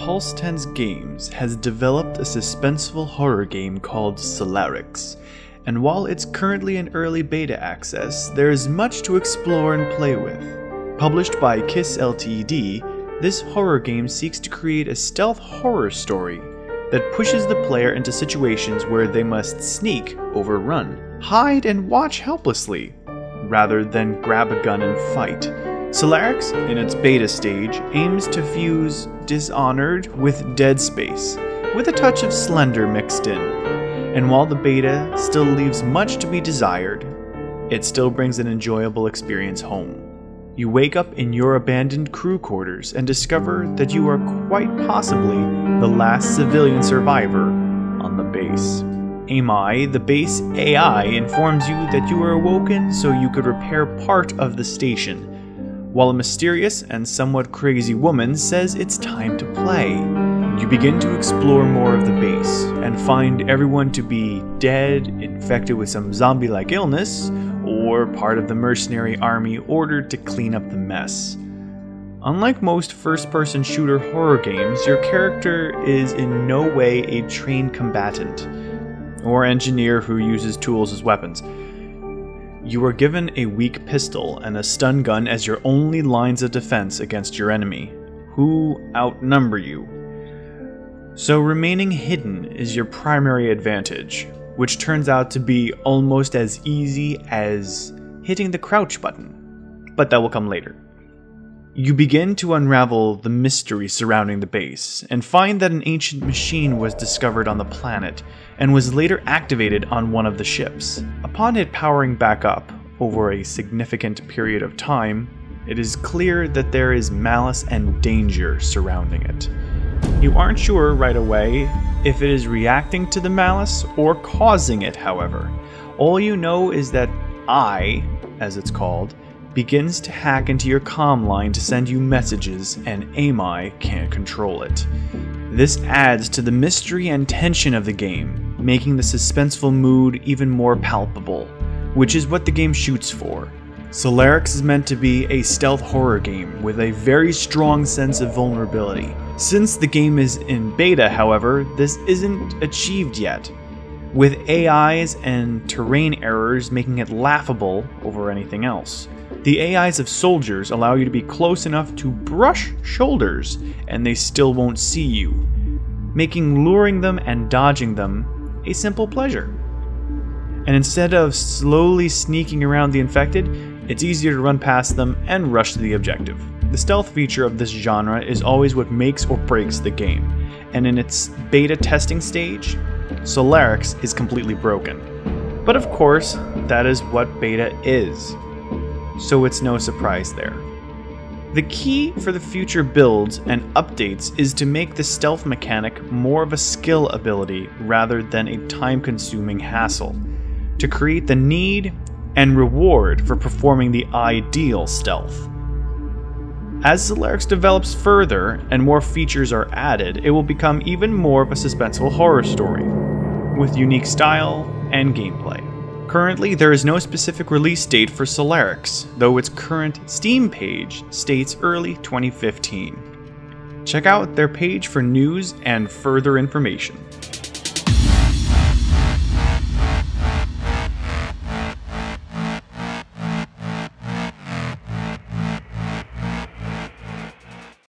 Pulsetense Games has developed a suspenseful horror game called Solarix, and while it's currently in early beta access, there is much to explore and play with. Published by KISS Ltd, this horror game seeks to create a stealth horror story that pushes the player into situations where they must sneak, overrun, hide, and watch helplessly, rather than grab a gun and fight. Solarix, in its beta stage, aims to fuse Dishonored with Dead Space, with a touch of Slender mixed in. And while the beta still leaves much to be desired, it still brings an enjoyable experience home. You wake up in your abandoned crew quarters and discover that you are quite possibly the last civilian survivor on the base. AMI, the base AI, informs you that you are awoken so you could repair part of the station, while a mysterious and somewhat crazy woman says it's time to play. You begin to explore more of the base, and find everyone to be dead, infected with some zombie-like illness, or part of the mercenary army ordered to clean up the mess. Unlike most first-person shooter horror games, your character is in no way a trained combatant, or engineer who uses tools as weapons. You are given a weak pistol and a stun gun as your only lines of defense against your enemy, who outnumber you. So remaining hidden is your primary advantage, which turns out to be almost as easy as hitting the crouch button, but that will come later. You begin to unravel the mystery surrounding the base, and find that an ancient machine was discovered on the planet, and was later activated on one of the ships. Upon it powering back up, over a significant period of time, it is clear that there is malice and danger surrounding it. You aren't sure right away if it is reacting to the malice or causing it, however. All you know is that I, as it's called, begins to hack into your comm line to send you messages, and AMI can't control it. This adds to the mystery and tension of the game, making the suspenseful mood even more palpable, which is what the game shoots for. Solarix is meant to be a stealth horror game with a very strong sense of vulnerability. Since the game is in beta, however, this isn't achieved yet, with AIs and terrain errors making it laughable over anything else. The AIs of soldiers allow you to be close enough to brush shoulders, and they still won't see you, making luring them and dodging them a simple pleasure. And instead of slowly sneaking around the infected, it's easier to run past them and rush to the objective. The stealth feature of this genre is always what makes or breaks the game, and in its beta testing stage, Solarix is completely broken. But of course, that is what beta is, so it's no surprise there. The key for the future builds and updates is to make the stealth mechanic more of a skill ability rather than a time-consuming hassle, to create the need and reward for performing the ideal stealth. As Solarix develops further and more features are added, it will become even more of a suspenseful horror story, with unique style and gameplay. Currently, there is no specific release date for Solarix, though its current Steam page states early 2015. Check out their page for news and further information.